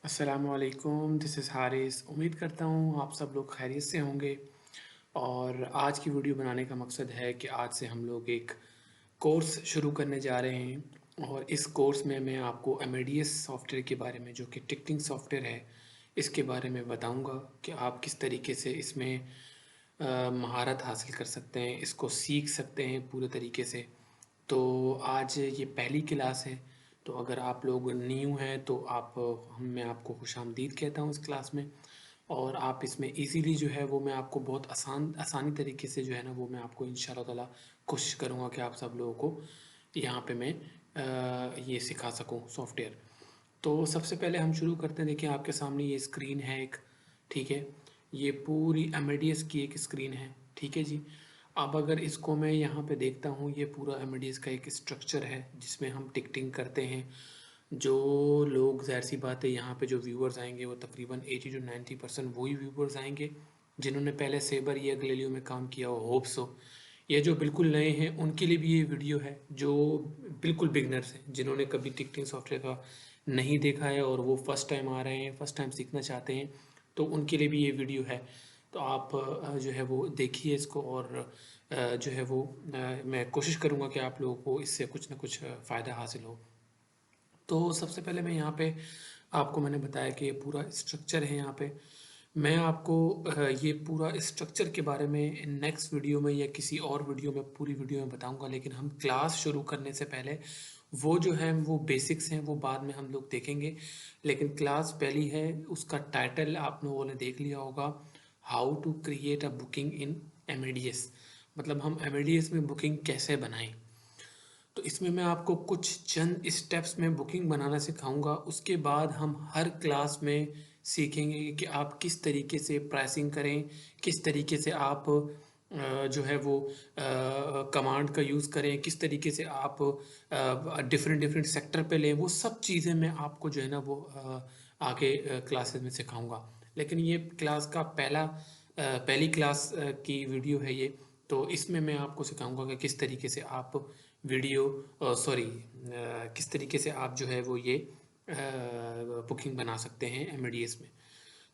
अस्सलामुअलैकुम, this is Haris. उम्मीद करता हूँ आप सब लोग खैरियत से होंगे। और आज की वीडियो बनाने का मकसद है कि आज से हम लोग एक कोर्स शुरू करने जा रहे हैं और इस कोर्स में मैं आपको एमेडियस सॉफ्टवेयर के बारे में, जो कि टिकटिंग सॉफ्टवेयर है, इसके बारे में बताऊंगा कि आप किस तरीके से इसमें महारत हासिल कर सकते हैं, इसको सीख सकते हैं पूरे तरीके से। तो आज ये पहली क्लास है, तो अगर आप लोग न्यू हैं तो मैं आपको खुशामदीद कहता हूँ इस क्लास में। और आप इसमें इजीली जो है वो मैं आपको बहुत आसानी तरीके से जो है ना वो मैं आपको इंशाल्लाह ताला कोशिश करूँगा कि आप सब लोगों को यहाँ पे मैं ये सिखा सकूँ सॉफ्टवेयर। तो सबसे पहले हम शुरू करते हैं। देखिए आपके सामने ये स्क्रीन है एक, ठीक है। ये पूरी एमेडियस की एक स्क्रीन है, ठीक है जी। अब अगर इसको मैं यहाँ पे देखता हूँ, ये पूरा एमेडियस का एक स्ट्रक्चर है जिसमें हम टिकटिंग करते हैं। जो लोग, ज़ाहिर सी बात है, यहाँ पे जो व्यूअर्स आएंगे वो तकरीबन 80 to 90% वही व्यूअर्स आएंगे जिन्होंने पहले सेबर या गलेलियो में काम किया हो, होप सो। ये जो बिल्कुल नए हैं उनके लिए भी ये वीडियो है, जो बिल्कुल बिगनर्स हैं, जिन्होंने कभी टिकटिंग सॉफ्टवेयर का नहीं देखा है और वो फर्स्ट टाइम आ रहे हैं, फर्स्ट टाइम सीखना चाहते हैं, तो उनके लिए भी ये वीडियो है। तो आप जो है वो देखिए इसको। और जो है वो मैं कोशिश करूँगा कि आप लोगों को इससे कुछ ना कुछ फ़ायदा हासिल हो। तो सबसे पहले मैं यहाँ पे आपको मैंने बताया कि ये पूरा स्ट्रक्चर है यहाँ पे। मैं आपको ये पूरा स्ट्रक्चर के बारे में नेक्स्ट वीडियो में या किसी और वीडियो में, पूरी वीडियो में बताऊंगा। लेकिन हम क्लास शुरू करने से पहले वो जो है वो बेसिक्स हैं वो बाद में हम लोग देखेंगे। लेकिन क्लास पहली है, उसका टाइटल आप लोगों ने देख लिया होगा, how to create a booking in Amadeus. मतलब हम एमेडियस में बुकिंग कैसे बनाएं। तो इसमें मैं आपको कुछ चंद स्टेप्स में बुकिंग बनाना सिखाऊंगा। उसके बाद हम हर क्लास में सीखेंगे कि आप किस तरीके से प्राइसिंग करें, किस तरीके से आप जो है वो कमांड का यूज़ करें, किस तरीके से आप डिफरेंट डिफरेंट सेक्टर पे लें। वो सब चीज़ें मैं आपको जो है ना वो आगे क्लासेस में सिखाऊंगा। लेकिन ये क्लास का पहली क्लास की वीडियो है ये। तो इसमें मैं आपको सिखाऊंगा कि किस तरीके से आप किस तरीके से आप जो है वो ये बुकिंग बना सकते हैं एमडीएस में।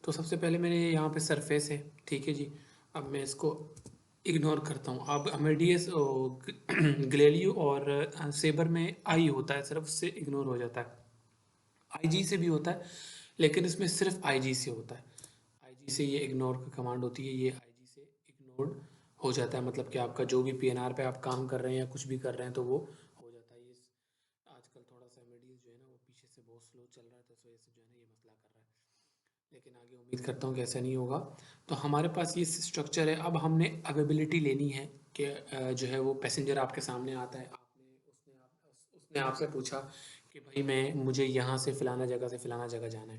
तो सबसे पहले मैंने यहाँ पे सरफेस है, ठीक है जी। अब मैं इसको इग्नोर करता हूँ। अब एमडीएस ग्लेलियो और सेबर में आई होता है, सिर्फ उससे इग्नोर हो जाता है। आईजी से भी होता है, लेकिन इसमें सिर्फ आईजी से होता है। आईजी से ये इग्नोर का कमांड होती है, ये आईजी से इग्नोर हो जाता है। मतलब कि आपका जो भी पीएनआर पे आप काम कर रहे हैं या कुछ भी कर रहे हैं तो वो हो जाता है। ये आजकल थोड़ा सा एमडीएस जो है ना वो पीछे से बहुत स्लो चल रहा है, तो इस वजह से जो है ना ये मसला कर रहा है। लेकिन आगे उम्मीद करता हूँ कि ऐसा नहीं होगा। तो हमारे पास ये स्ट्रक्चर है। अब हमने अवेबिलिटी लेनी है कि जो है वो पैसेंजर आपके सामने आता है, उसने आपसे पूछा कि भाई मुझे यहाँ से फ़लाना जगह से फ़लाना जगह जाना है।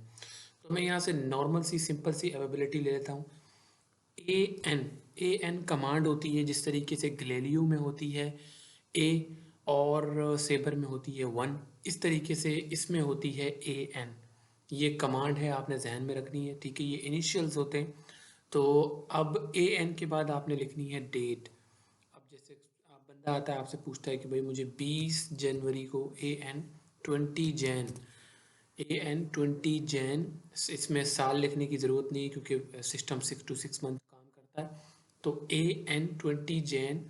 तो मैं यहाँ से नॉर्मल सी सिंपल सी अवेबिलिटी ले लेता हूँ। A N, A N command होती है जिस तरीके से ग्लेलियो में होती है ए, और सेबर में होती है 1, इस तरीके से इसमें होती है ए एन। ये कमांड है, आपने जहन में रखनी है, ठीक है। ये इनिशियल्स होते हैं। तो अब ए एन के बाद आपने लिखनी है डेट। अब जैसे आप बंदा आता है आपसे पूछता है कि भाई मुझे 20 जनवरी को AN 20 जैन, AN 20 जैन, इसमें साल लिखने की ज़रूरत नहीं क्योंकि सिस्टम 6 to 6 मंथ काम करता है। तो AN 20 Jain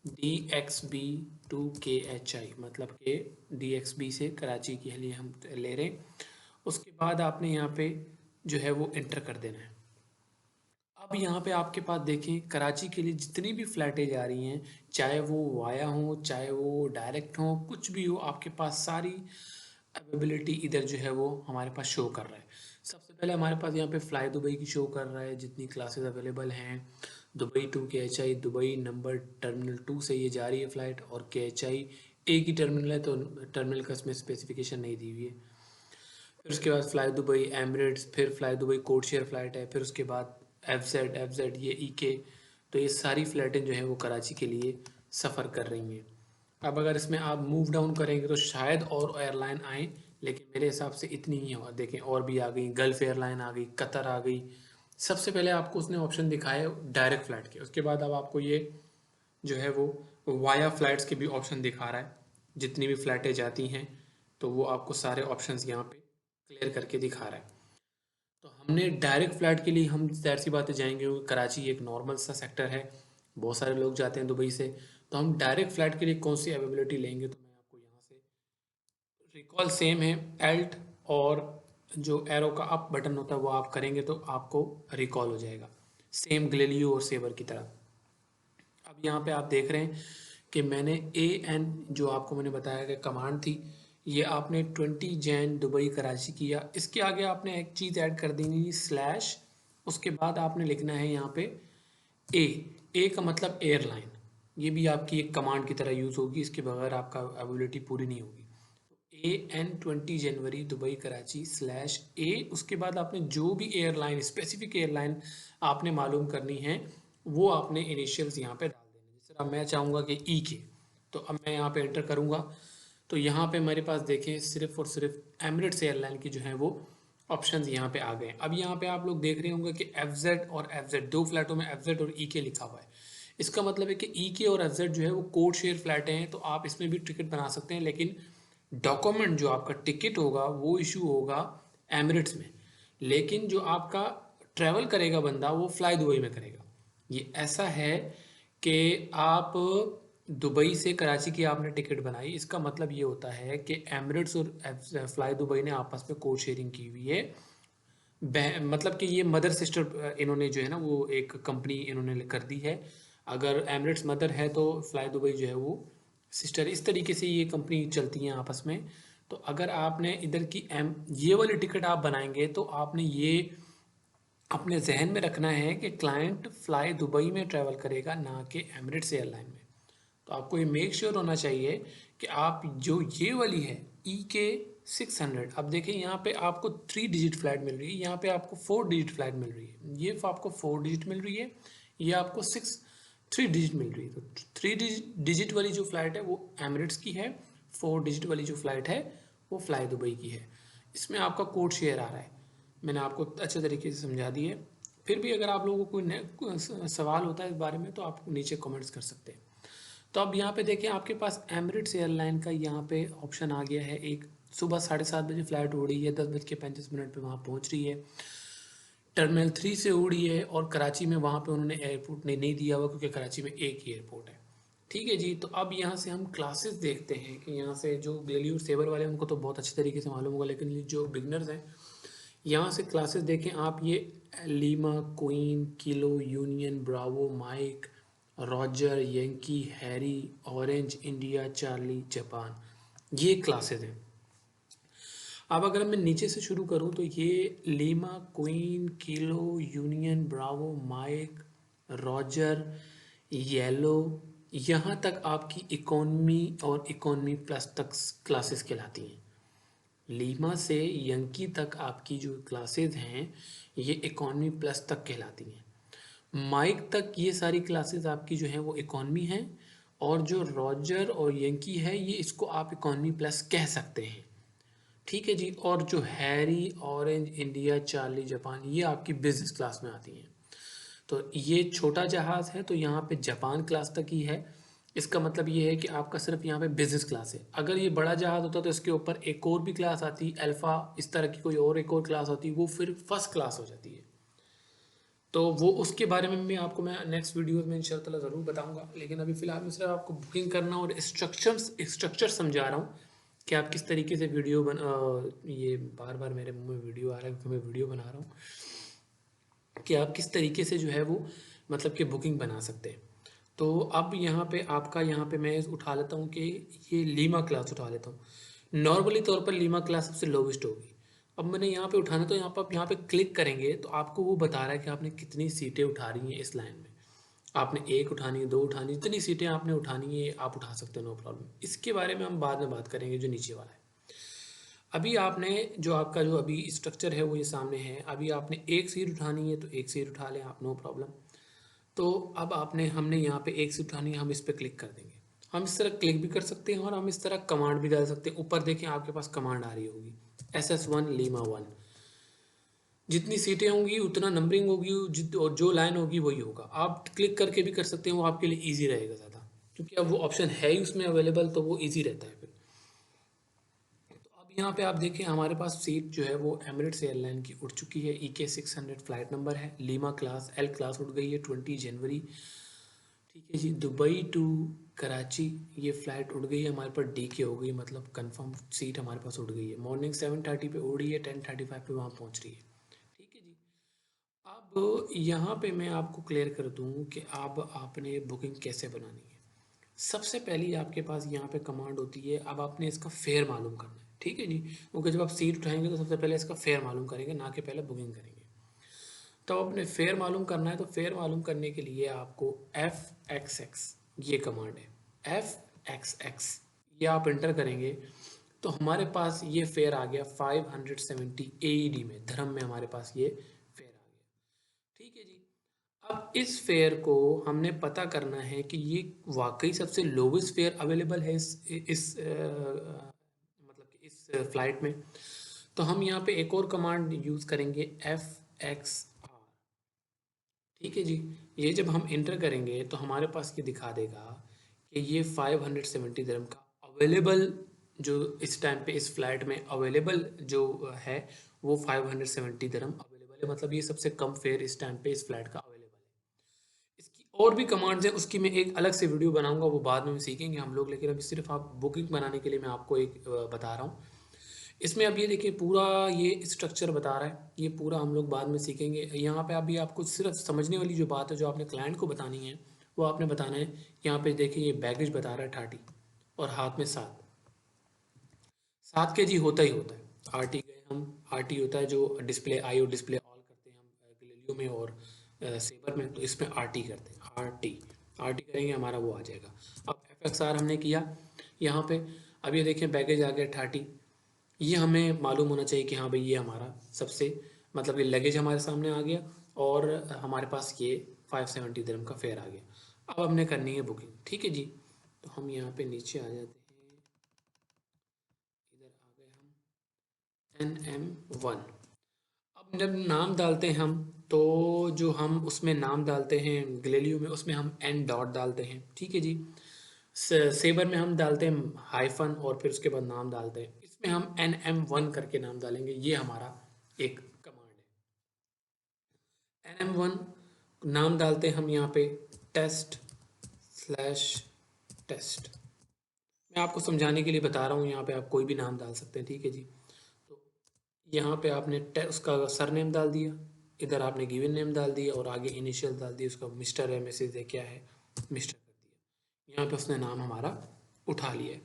DXB to KHI, मतलब कि DXB से कराची के लिए हम ले रहे हैं। उसके बाद आपने यहाँ पे जो है वो इंटर कर देना है। अब यहाँ पे आपके पास देखें, कराची के लिए जितनी भी फ़्लाइटें जा रही हैं, चाहे वो वाया हों, चाहे वो डायरेक्ट हों, कुछ भी हो, आपके पास सारी अवेबिलिटी इधर जो है वो हमारे पास शो कर रहा है। सबसे पहले हमारे पास यहाँ पे फ़्लाई दुबई की शो कर रहा है, जितनी क्लासेस अवेलेबल हैं। Dubai to KHI, Dubai number terminal 2 से ये जा रही है फ़्लाइट, और KHI एक ही टर्मिनल है तो टर्मिनल का इसमें स्पेसिफिकेशन नहीं दी हुई है। फिर उसके बाद फ़्लाई दुबई एमिरेट्स, फिर fly Dubai code share flight है, फिर उसके बाद एफ जेड ये EK। तो ये सारी फ़्लाइटें जो हैं वो कराची के लिए सफ़र कर रही हैं। अब अगर इसमें आप मूव डाउन करेंगे तो शायद और एयरलाइन आएँ, लेकिन मेरे हिसाब से इतनी ही होगा। देखें और भी आ गई, गल्फ़ एयरलाइन आ गई, कतर आ गई। सबसे पहले आपको उसने ऑप्शन दिखाए डायरेक्ट फ़्लाइट के, उसके बाद अब आपको ये जो है वो वाया फ़्लाइट्स के भी ऑप्शन दिखा रहा है। जितनी भी फ़्लाइटें जाती हैं तो वो आपको सारे ऑप्शंस यहाँ पे क्लियर करके दिखा रहा है। तो हमने डायरेक्ट फ़्लाइट के लिए हम ज़ाहिर सी बातें जाएंगे, क्योंकि कराची एक नॉर्मल सा सेक्टर है, बहुत सारे लोग जाते हैं दुबई से। तो हम डायरेक्ट फ़्लाइट के लिए कौन सी अवेलेबिलिटी लेंगे, तो मैं आपको यहाँ से रिकॉल सेम है एल्ट, और जो एरो का अप बटन होता है वो आप करेंगे तो आपको रिकॉल हो जाएगा, सेम ग्लेलियो और सेवर की तरह। अब यहाँ पे आप देख रहे हैं कि मैंने AN जो आपको मैंने बताया कि कमांड थी, ये आपने 20 जैन दुबई कराची किया। इसके आगे आपने एक चीज़ ऐड कर देनी स्लैश, उसके बाद आपने लिखना है यहाँ पे ए का मतलब एयरलाइन। ये भी आपकी एक कमांड की तरह यूज़ होगी, इसके बगैर आपका एबिलिटी पूरी नहीं होगी। AN 20 January Dubai Karachi slash A, उसके बाद आपने जो भी एयरलाइन स्पेसिफिक एयरलाइन आपने मालूम करनी है वो आपने इनिशियल्स यहाँ पे डाल देने। जैसे अब मैं चाहूँगा कि के, तो अब मैं यहाँ पे एंटर करूँगा, तो यहाँ पे मेरे पास देखें सिर्फ और सिर्फ एमिरेट्स एयरलाइन की जो है वो ऑप्शंस यहाँ पे आ गए। अब यहाँ पे आप लोग देख रहे होंगे कि FZ और FZ, दो फ्लैटों में FZ और के लिखा हुआ है। इसका मतलब है कि के और FZ जो है वो कोड शेयर फ्लैट हैं, तो आप इसमें भी टिकट बना सकते हैं, लेकिन डॉक्यूमेंट जो आपका टिकट होगा वो इशू होगा एमिरेट्स में, लेकिन जो आपका ट्रैवल करेगा बंदा वो फ्लाई दुबई में करेगा। ये ऐसा है कि आप दुबई से कराची की आपने टिकट बनाई, इसका मतलब ये होता है कि एमिरेट्स और फ्लाई दुबई ने आपस में कोड शेयरिंग की हुई है। मतलब कि ये मदर सिस्टर इन्होंने जो है ना वो एक कंपनी इन्होंने कर दी है। अगर एमिरेट्स मदर है तो फ्लाई दुबई जो है वो सिस्टर, इस तरीके से ये कंपनी चलती हैं आपस में। तो अगर आपने इधर की ये वाली टिकट आप बनाएंगे तो आपने ये अपने जहन में रखना है कि क्लाइंट फ्लाई दुबई में ट्रैवल करेगा, ना कि एमिरेट्स एयरलाइन में। तो आपको ये मेक श्योर होना चाहिए कि आप जो ये वाली है EK 600, अब देखिए यहाँ पे आपको 3 डिजिट फ्लाइट मिल रही है, यहाँ पे आपको 4 डिजिट फ्लाइट मिल रही है। ये आपको 4 डिजिट मिल रही है, ये आपको 3 डिजिट मिल रही है। तो 3 डिजिट वाली जो फ्लाइट है वो एमिरेट्स की है, 4 डिजिट वाली जो फ्लाइट है वो फ्लाई दुबई की है। इसमें आपका कोड शेयर आ रहा है, मैंने आपको अच्छे तरीके से समझा दी है। फिर भी अगर आप लोगों को कोई सवाल होता है इस बारे में तो आप नीचे कमेंट्स कर सकते हैं। तो अब यहाँ पे देखें आपके पास एमिरेट्स एयरलाइन का यहाँ पे ऑप्शन आ गया है। एक सुबह 7:30 बजे फ्लाइट उड़ी है, 10:35 पे वहाँ पहुँच रही है, टर्मिनल 3 से उड़ी है, और कराची में वहाँ पे उन्होंने एयरपोर्ट नहीं दिया हुआ, क्योंकि कराची में एक ही एयरपोर्ट है। ठीक है जी। तो अब यहाँ से हम क्लासेस देखते हैं कि यहाँ से जो ग्लेलियर सेवर वाले हैं उनको तो बहुत अच्छे तरीके से मालूम होगा, लेकिन ये जो बिगनर्स हैं यहाँ से क्लासेस देखें आप। ये Lima, Queen, Kilo, Union, Bravo, Mike, Roger, Yankee, Harry, Orange, India, Charlie, Japan, ये क्लासेस हैं। अब अगर मैं नीचे से शुरू करूं तो ये Lima, Queen, Kilo, Union, Bravo, Mike, Roger, Yellow, यहाँ तक आपकी इकोनमी और इकोनमी प्लस तक क्लासेस कहलाती हैं। लीमा से यंकी तक आपकी जो क्लासेस हैं ये इकोनमी प्लस तक कहलाती हैं। माइक तक ये सारी क्लासेस आपकी जो हैं वो इकोनमी हैं, और जो रॉजर और यंकी है ये इसको आप इकोनमी प्लस कह सकते हैं। ठीक है जी। और जो Harry, Orange, India, Charlie, Japan, ये आपकी बिजनेस क्लास में आती हैं। तो ये छोटा जहाज़ है तो यहाँ पे जापान क्लास तक ही है। इसका मतलब ये है कि आपका सिर्फ यहाँ पे बिजनेस क्लास है। अगर ये बड़ा जहाज़ होता तो इसके ऊपर एक और भी क्लास आती, अल्फ़ा, इस तरह की कोई और एक और क्लास होती, वो फिर फर्स्ट क्लास हो जाती है। तो वो उसके बारे में भी आपको मैं नेक्स्ट वीडियो में इंशाल्लाह ज़रूर बताऊंगा, लेकिन अभी फ़िलहाल मैं सिर्फ आपको बुकिंग करना और स्ट्रक्चर समझा रहा हूँ कि आप किस तरीके से ये बार बार मेरे मुंह में वीडियो आ रहा है क्योंकि मैं वीडियो बना रहा हूँ, कि आप किस तरीके से जो है वो मतलब कि बुकिंग बना सकते हैं। तो अब यहाँ पे आपका यहाँ पे मैं उठा लेता हूँ कि ये लीमा क्लास उठा लेता हूँ। नॉर्मली तौर पर लीमा क्लास सबसे लोवेस्ट होगी। अब मैंने यहाँ पे उठाना, तो यहाँ पर आप यहाँ पे क्लिक करेंगे तो आपको वो बता रहा है कि आपने कितनी सीटें उठा रही हैं इस लाइन में। आपने 1 उठानी है, 2 उठानी है, जितनी सीटें आपने उठानी है आप उठा सकते हो, नो प्रॉब्लम। इसके बारे में हम बाद में बात करेंगे जो नीचे वाला है। अभी आपने जो आपका जो अभी स्ट्रक्चर है वो ये सामने है। अभी आपने 1 सीट उठानी है तो 1 सीट उठा लें आप, नो प्रॉब्लम। तो अब हमने यहाँ पे 1 सीट उठानी है, हम इस पर क्लिक कर देंगे। हम इस तरह क्लिक भी कर सकते हैं और हम इस तरह कमांड भी डाल सकते हैं। ऊपर देखें आपके पास कमांड आ रही होगी SS1 लीमा 1। जितनी सीटें होंगी उतना नंबरिंग होगी, और जो लाइन होगी वही होगा। आप क्लिक करके भी कर सकते हैं, वो आपके लिए ईजी रहेगा ज़्यादा, क्योंकि अब वो ऑप्शन है ही उसमें अवेलेबल, तो वो ईजी रहता है फिर। यहाँ पे आप देखिए हमारे पास सीट जो है वो एमिरेट्स एयरलाइन की उड़ चुकी है। EK600 फ्लाइट नंबर है, लीमा क्लास एल क्लास उड़ गई है 20 जनवरी। ठीक है जी, दुबई टू कराची ये फ़्लाइट उड़ गई है, हमारे पास DK हो गई, मतलब कंफर्म सीट हमारे पास उड़ गई है। मॉर्निंग 7:30 पे उड़ी है, 10:35 पे वहाँ पहुँच रही है। ठीक है जी। अब यहाँ पे मैं आपको क्लियर कर दूँ कि अब आपने बुकिंग कैसे बनानी है। सबसे पहली आपके पास यहाँ पे कमांड होती है, अब आपने इसका फेयर मालूम करना है। ठीक है जी, क्योंकि जब आप सीट उठाएंगे तो सबसे पहले इसका फेयर मालूम करेंगे, ना कि पहले बुकिंग करेंगे। तो अपने फेयर मालूम करना है, तो फेयर मालूम करने के लिए आपको FXX ये कमांड है, FXX ये आप इंटर करेंगे तो हमारे पास ये फेयर आ गया 570 AED में, धर्म में हमारे पास ये फेयर आ गया। ठीक है जी। अब इस फेयर को हमने पता करना है कि ये वाकई सबसे लोवेस्ट फेयर अवेलेबल है मतलब कि इस फ्लाइट में। तो हम यहाँ पे एक और कमांड यूज़ करेंगे, FXR। ठीक है जी। ये जब हम इंटर करेंगे तो हमारे पास ये दिखा देगा कि ये 570 दिरहम का अवेलेबल, जो इस टाइम पे इस फ्लाइट में अवेलेबल जो है वो 570 दिरहम अवेलेबल है, मतलब ये सबसे कम फेयर इस टाइम पे इस फ्लाइट का अवेलेबल है। इसकी और भी कमांड्स हैं, उसकी मैं एक अलग से वीडियो बनाऊंगा, वो बाद में सीखेंगे हम लोग, लेकिन अभी सिर्फ आप बुकिंग बनाने के लिए मैं आपको एक बता रहा हूँ। इसमें अब ये देखिए पूरा ये स्ट्रक्चर बता रहा है, ये पूरा हम लोग बाद में सीखेंगे। यहाँ पे अभी आपको सिर्फ समझने वाली जो बात है, जो आपने क्लाइंट को बतानी है, वो आपने बताना है। यहाँ पे देखिए ये बैगेज बता रहा है 30 और हाथ में 7 kg होता ही होता है। RT गए हम, RT होता है जो डिस्प्ले आई और डिस्प्ले ऑल करते हैं हम गलेलियो में और सेबर में, तो इसमें RT करते हैं, RT करेंगे हमारा वो आ जाएगा। अब FXR हमने किया यहाँ पे। अब ये देखें बैगेज आ गया 30। ये हमें मालूम होना चाहिए कि हाँ भाई ये हमारा सबसे, मतलब ये लगेज हमारे सामने आ गया और हमारे पास ये 570 दिरहम का फेयर आ गया। अब हमने करनी है बुकिंग। ठीक है जी। तो हम यहाँ पे नीचे आ जाते हैं, इधर आ गए हम NM1। अब जब नाम डालते हैं हम, तो जो हम उसमें नाम डालते हैं ग्लेलियो में, उसमें हम N डॉट डालते हैं। ठीक है जी। सेबर में हम डालते हैं हाइफन और फिर उसके बाद नाम डालते हैं। इसमें हम NM1 करके नाम डालेंगे, ये हमारा एक कमांड है। NM1 नाम डालते हैं हम यहाँ पे टेस्ट/टेस्ट। मैं आपको समझाने के लिए बता रहा हूँ, यहाँ पे आप कोई भी नाम डाल सकते हैं। ठीक है जी। तो यहाँ पे आपने उसका सरनेम डाल दिया, इधर आपने गिवन नेम डाल दिया और आगे इनिशियल डाल दिया, उसका मिस्टर है, मिसेज है, क्या है, मिस्टर कर दिया। यहाँ पे उसने नाम हमारा उठा लिया है।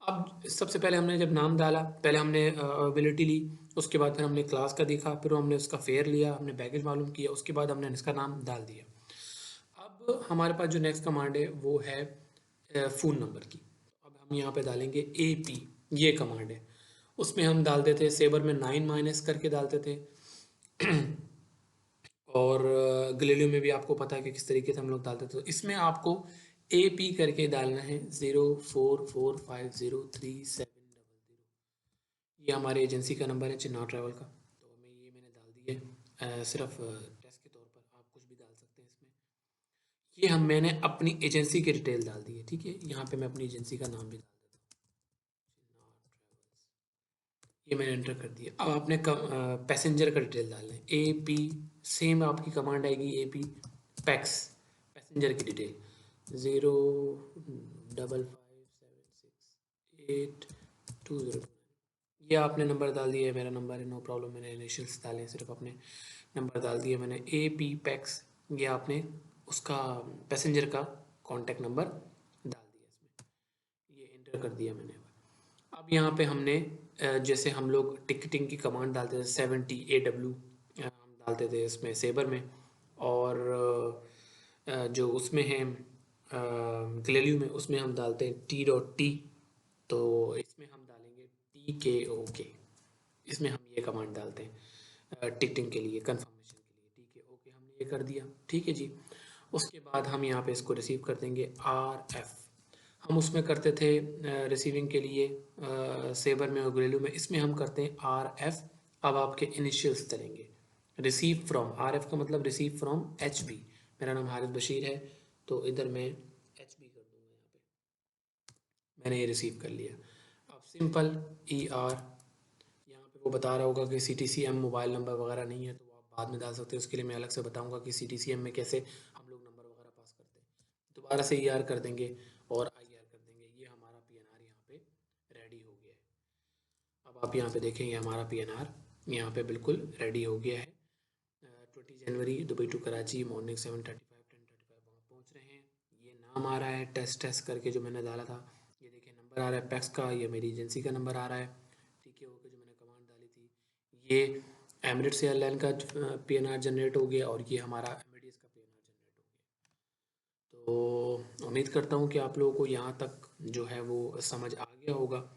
अब सबसे पहले हमने जब नाम डाला, पहले हमने अवेलेबिलिटी ली, उसके बाद फिर हमने क्लास का देखा, फिर हमने उसका फेयर लिया, हमने बैगेज मालूम किया, उसके बाद हमने इसका नाम डाल दिया। अब हमारे पास जो नेक्स्ट कमांड है वो है फ़ोन नंबर की। अब हम यहाँ पे डालेंगे AP, ये कमांड है। उसमें हम डालते थे सेबर में 9 माइनस करके डालते थे और गलेलियो में भी आपको पता है कि किस तरीके से हम लोग डालते थे। तो इसमें आपको AP करके डालना है 04450370। ये हमारे एजेंसी का नंबर है, चिन्नाव ट्रैवल का। तो मैंने डाल दी है सिर्फ टेस्ट के तौर पर, आप कुछ भी डाल सकते हैं इसमें। ये मैंने अपनी एजेंसी की डिटेल डाल दी है। ठीक है, यहाँ पे मैं अपनी एजेंसी का नाम भी डाल देता हूँ, चिन्नाव ट्रैवल्स। ये मैंने एंटर कर दिया। अब आपने पैसेंजर का डिटेल डालना है, AP। सेम आपकी कमांड आएगी AP पैक्स, पैसेंजर की डिटेल 055768209। ये आपने नंबर डाल दिया है, मेरा नंबर है, नो प्रॉब्लम। मैंने इनिशियल्स डाले हैं, सिर्फ अपने नंबर डाल दिए मैंने, AP पैक्स। ये आपने उसका पैसेंजर का कॉन्टैक्ट नंबर डाल दिया इसमें, ये इंटर कर दिया मैंने। अब यहाँ पे हमने जैसे हम लोग टिकटिंग की कमांड डालते थे 70 AW, हम डालते थे इसमें सेबर में, और जो उसमें है ग्लेलियो में, उसमें हम डालते हैं T.T। तो इसमें हम डालेंगे TKOK। इसमें हम ये कमांड डालते हैं टिकटिंग के लिए, कंफर्मेशन के लिए। TKOK हमने ये कर दिया। ठीक है जी। उसके बाद हम यहाँ पे इसको रिसीव कर देंगे RF। हम उसमें करते थे रिसीविंग के लिए सेबर में और ग्रेलू में, इसमें हम करते हैं RF। अब आपके इनिशियल्स चलेंगे, रिसीव फ्रॉम, RF का मतलब रिसीव फ्रॉम HB। मेरा नाम हारिस बशीर है, तो इधर मैं HB कर दूंगा। यहाँ पे मैंने ये रिसीव कर लिया। अब सिंपल ER वो बता रहा होगा कि CTCM मोबाइल नंबर वगैरह नहीं है, तो वो आप बाद में डाल सकते हो। उसके लिए मैं अलग से बताऊंगा कि CTCM में कैसे हम लोग नंबर वगैरह पास करते हैं। दोबारा से ER कर देंगे और IR कर देंगे। ये हमारा PNR यहाँ पे रेडी हो गया है। अब आप यहाँ पे देखेंगे हमारा PNR यहाँ पे बिल्कुल रेडी हो गया है। 20 जनवरी दुबई टू कराची मॉर्निंग 7:35 10:35 वहाँ पहुँच रहे हैं। ये नाम आ रहा है टेस्ट करके जो मैंने डाला था। ये देखिए नंबर आ रहा है पैक्स का, ये मेरी एजेंसी का नंबर आ रहा है। ठीक है, ओके, जो मैंने कमांड डाली थी। ये एमिरेट्स एयरलाइन का PNR जनरेट हो गया और ये हमारा एमिरेट्स का PNR जनरेट हो गया। तो उम्मीद करता हूँ कि आप लोगों को यहाँ तक जो है वो समझ आ गया होगा।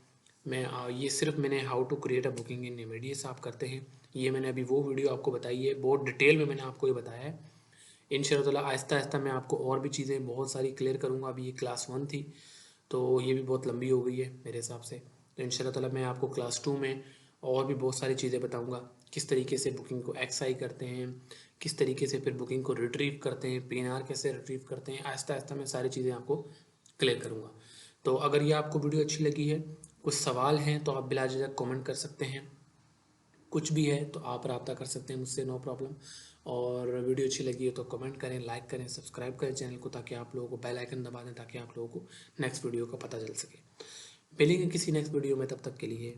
ये सिर्फ मैंने how to create a booking in immediates आप करते हैं। ये मैंने अभी वो वीडियो आपको बताई है, बहुत डिटेल में मैंने आपको ये बताया है। इंशाअल्लाह आहिस्ता आहिस्ता मैं आपको और भी चीज़ें बहुत सारी क्लियर करूँगा। अभी ये क्लास 1 थी, तो ये भी बहुत लंबी हो गई है मेरे हिसाब से। तो इंशाअल्लाह मैं आपको क्लास 2 में और भी बहुत सारी चीज़ें बताऊँगा, किस तरीके से बुकिंग को एक्सआई करते हैं, किस तरीके से फिर बुकिंग को रिट्रीव करते हैं, PNR कैसे रिट्रीव करते हैं। आहिस्ता आहिस्ता मैं सारी चीज़ें आपको क्लियर करूँगा। तो अगर ये आपको वीडियो अच्छी लगी है, कुछ सवाल हैं, तो आप बिला झिझक कमेंट कर सकते हैं। कुछ भी है तो आप रब्ता कर सकते हैं मुझसे, नो प्रॉब्लम। और वीडियो अच्छी लगी है तो कमेंट करें, लाइक करें, सब्सक्राइब करें चैनल को, ताकि आप लोगों को बेल आइकन दबा दें, ताकि आप लोगों को नेक्स्ट वीडियो का पता चल सके। मिलेंगे किसी नेक्स्ट वीडियो में, तब तक के लिए